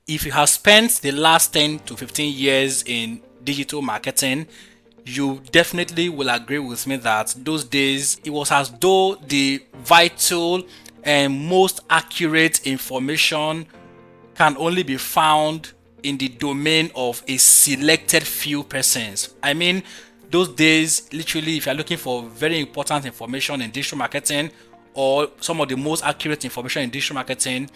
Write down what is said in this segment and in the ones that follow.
If you have spent the last 10 to 15 years in digital marketing, you definitely will agree with me that those days it was as though the vital and most accurate information can only be found in the domain of a selected few persons. I mean, those days, literally, if you're looking for very important information in digital marketing or some of the most accurate information in digital marketing,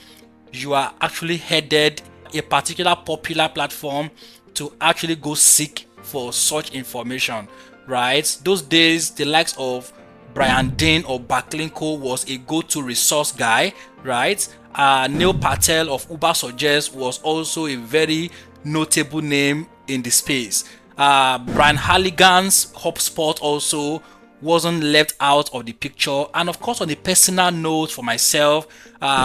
you are actually headed a particular popular platform to actually go seek for such information, right? Those days, the likes of Dean of Backlinko was a go-to resource guy, right? Neil Patel of Ubersuggest was also a very notable name in the space. Brian Halligan's HubSpot also wasn't left out of the picture. And of course, on a personal note for myself,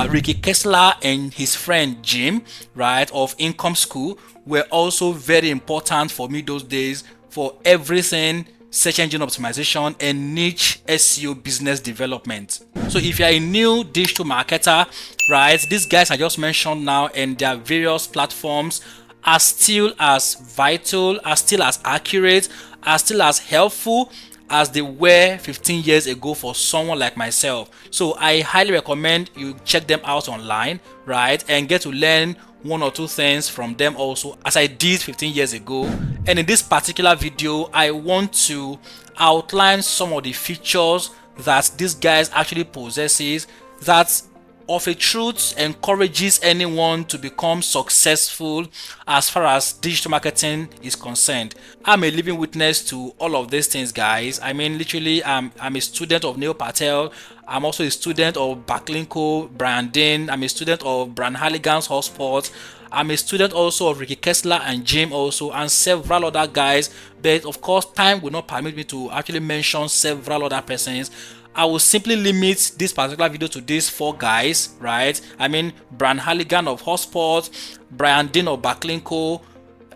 Ricky Kesler and his friend Jim, right, of Income School were also very important for me those days for everything search engine optimization and niche SEO business development. So if you're a new digital marketer, right, these guys I just mentioned now and their various platforms are still as vital, are still as accurate, are still as helpful as they were 15 years ago for someone like myself. So I highly recommend you check them out online, right, and get to learn one or two things from them also, as I did 15 years ago. And in this particular video, I want to outline some of the features that this guys actually possesses that of a truth encourages anyone to become successful as far as digital marketing is concerned. I'm a living witness to all of these things, guys. I mean, literally, I'm a student of Neil Patel. I'm also a student of Backlinko, Branding. I'm a student of Brand Halligan's HubSpot. I'm a student also of Ricky Kesler and Jim also, and several other guys. But of course, time will not permit me to actually mention several other persons. I will simply limit this particular video to these four guys, right? I mean, Brian Halligan of HubSpot, Brian Dean of Backlinko,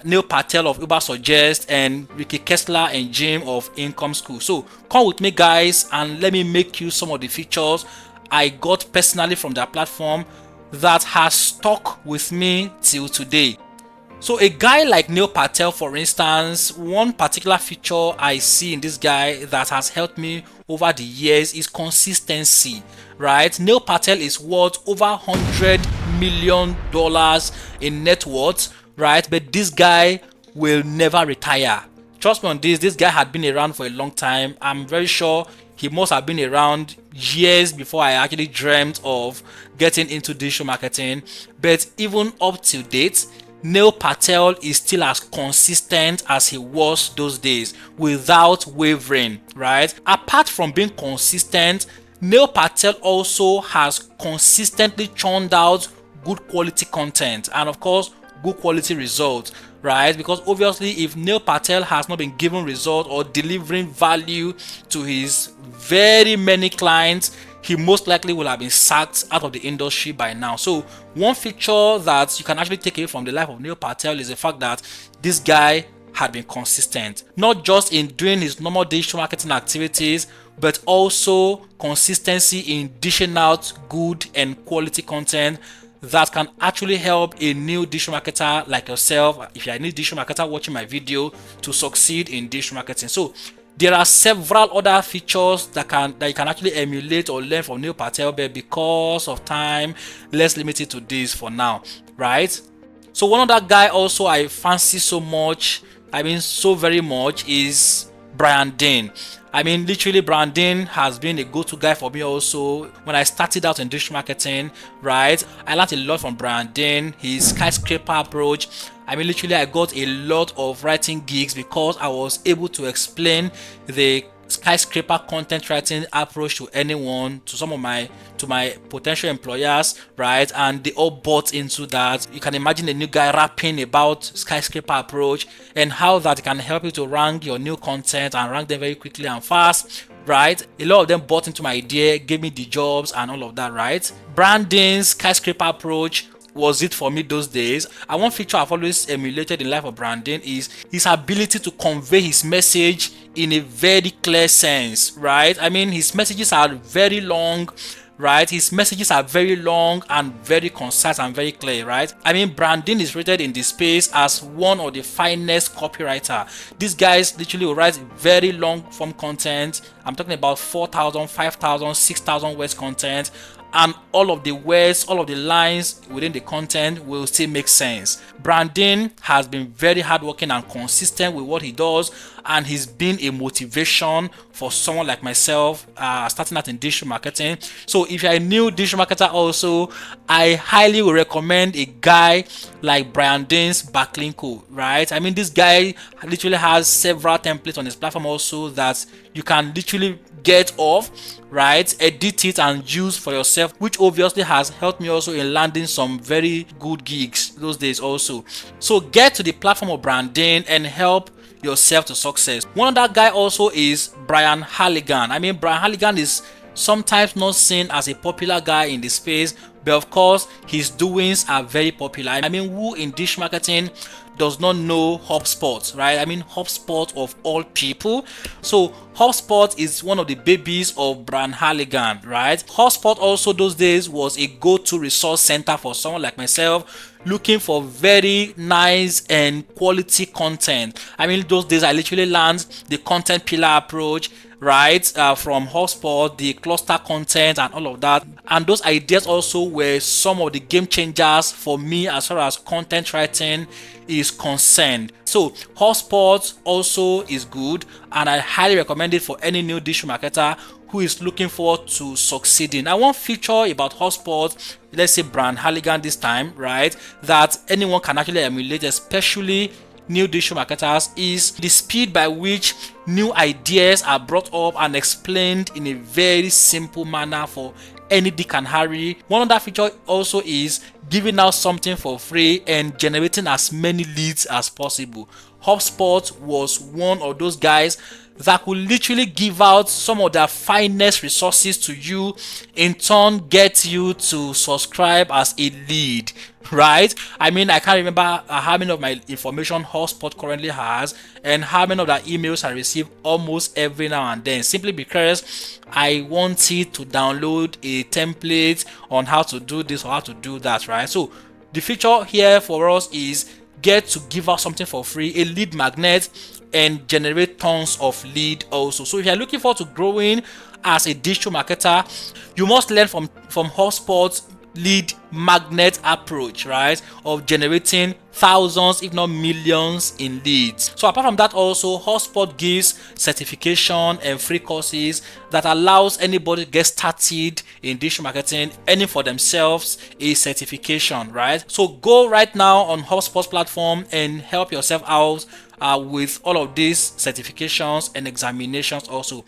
Neil Patel of Ubersuggest, and Ricky Kesler and Jim of Income School. So come with me, guys, and let me make you some of the features I got personally from their platform that has stuck with me till today. So a guy like Neil Patel, for instance, one particular feature I see in this guy that has helped me over the years is consistency, right? Neil Patel is worth over $100 million in net worth, right? But this guy will never retire. Trust me on this guy had been around for a long time. I'm very sure he must have been around years before I actually dreamt of getting into digital marketing. But even up to date, Neil Patel is still as consistent as he was those days without wavering, right? Apart from being consistent, Neil Patel also has consistently churned out good quality content and of course good quality results, right? Because obviously if Neil Patel has not been given result or delivering value to his very many clients, he most likely will have been sacked out of the industry by now. So one feature that you can actually take away from the life of Neil Patel is the fact that this guy had been consistent, not just in doing his normal digital marketing activities, but also consistency in dishing out good and quality content that can actually help a new digital marketer like yourself, if you're a new digital marketer watching my video, to succeed in digital marketing. So there are several other features that you can actually emulate or learn from Neil Patel, but because of time, let's limit it to this for now, right? So one other guy also I fancy so much, I mean so very much, is Brian Dean. I mean, literally, Brian Dean has been a go-to guy for me also when I started out in digital marketing, right? I learned a lot from Brian Dean, his skyscraper approach. I mean, literally, I got a lot of writing gigs because I was able to explain the skyscraper content writing approach to anyone, to some of my potential employers, right? And they all bought into that. You can imagine a new guy rapping about skyscraper approach and how that can help you to rank your new content and rank them very quickly and fast, right? A lot of them bought into my idea, gave me the jobs and all of that, right? Branding's skyscraper approach was it for me those days. And one feature I've always emulated in life of Branding is his ability to convey his message in a very clear sense, right? I mean, his messages are very long, right? His messages are very long and very concise and very clear, right? I mean, Brandon is rated in the space as one of the finest copywriter. These guys literally will write very long form content. I'm talking about 4,000, 5,000, 6,000 words content, and all of the words, all of the lines within the content will still make sense. Brandon has been very hardworking and consistent with what he does, and he's been a motivation for someone like myself starting out in digital marketing. So if you're a new digital marketer also, I highly will recommend a guy like Dean's Backlinko, right? I mean, this guy literally has several templates on his platform also that you can literally get off, right, edit it and use for yourself, which obviously has helped me also in landing some very good gigs those days also. So get to the platform of Brandon and help yourself to success. One other guy also is Brian Halligan. I mean, Brian Halligan is sometimes not seen as a popular guy in the space, but of course his doings are very popular. I mean, who in digital marketing does not know HubSpot, right? I mean, HubSpot of all people. So HubSpot is one of the babies of Brian Halligan, right? HubSpot also those days was a go-to resource center for someone like myself looking for very nice and quality content. I mean, those days I literally learned the content pillar approach, right, from HubSpot, the cluster content and all of that. And those ideas also were some of the game changers for me as far as content writing is concerned. So HubSpot also is good, and I highly recommend it for any new digital marketer who is looking forward to succeeding. And one feature about HubSpot, let's say Brian Halligan this time, right, that anyone can actually emulate, especially new digital marketers, is the speed by which new ideas are brought up and explained in a very simple manner for any Dick and Harry. One other feature also is giving out something for free and generating as many leads as possible. HubSpot was one of those guys that could literally give out some of their finest resources to you, in turn get you to subscribe as a lead, right? I mean, I can't remember how many of my information HubSpot currently has and how many of the emails I receive almost every now and then, simply because I wanted to download a template on how to do this or how to do that, right? So the feature here for us is get to give out something for free, a lead magnet, and generate tons of lead also. So if you're looking forward to growing as a digital marketer, you must learn from HubSpot's lead magnet approach, right, of generating thousands if not millions in leads. So apart from that also, HubSpot gives certification and free courses that allows anybody to get started in digital marketing, earning for themselves a certification, right? So go right now on HubSpot's platform and help yourself out with all of these certifications and examinations also.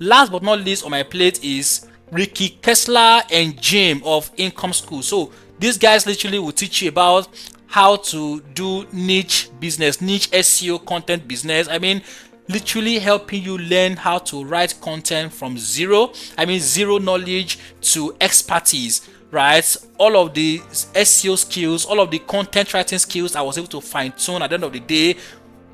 Last but not least on my plate is Ricky Kesler and Jim of Income School. So these guys literally will teach you about how to do niche business, niche SEO content business. I mean, literally helping you learn how to write content from zero. I mean, zero knowledge to expertise, right? All of the SEO skills, all of the content writing skills I was able to fine tune at the end of the day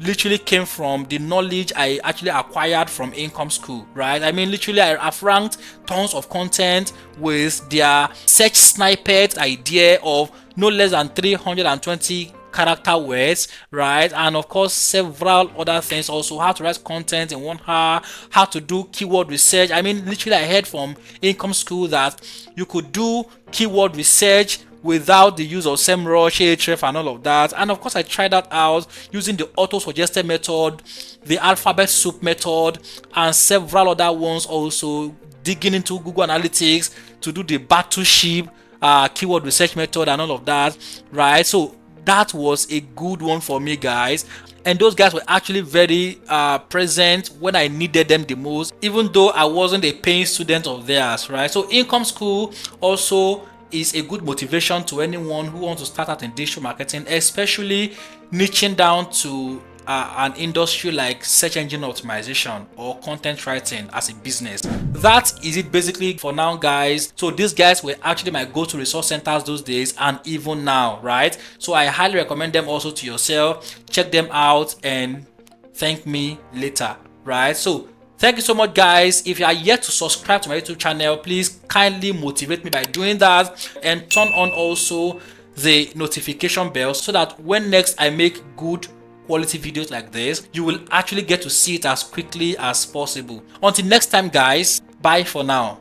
literally came from the knowledge I actually acquired from Income School, right? I mean, literally I've ranked tons of content with their search snippet idea of no less than 320 character words, right? And of course several other things also, how to write content in 1 hour, how to do keyword research. I mean, literally I heard from Income School that you could do keyword research without the use of SEMrush, Ahrefs and all of that. And of course I tried that out using the auto suggested method, the alphabet soup method, and several other ones also, digging into Google Analytics to do the battleship keyword research method and all of that, right? So that was a good one for me, guys. And those guys were actually very present when I needed them the most, even though I wasn't a paying student of theirs, right? So Income School also is a good motivation to anyone who wants to start out in digital marketing, especially niching down to an industry like search engine optimization or content writing as a business. That is it basically for now, guys. So these guys were actually my go-to resource centers those days and even now, right? So I highly recommend them also to yourself. Check them out and thank me later, right? So Thank you so much, guys. If you are yet to subscribe to my YouTube channel, please kindly motivate me by doing that, and turn on also the notification bell so that when next I make good quality videos like this, you will actually get to see it as quickly as possible. Until next time, guys, bye for now.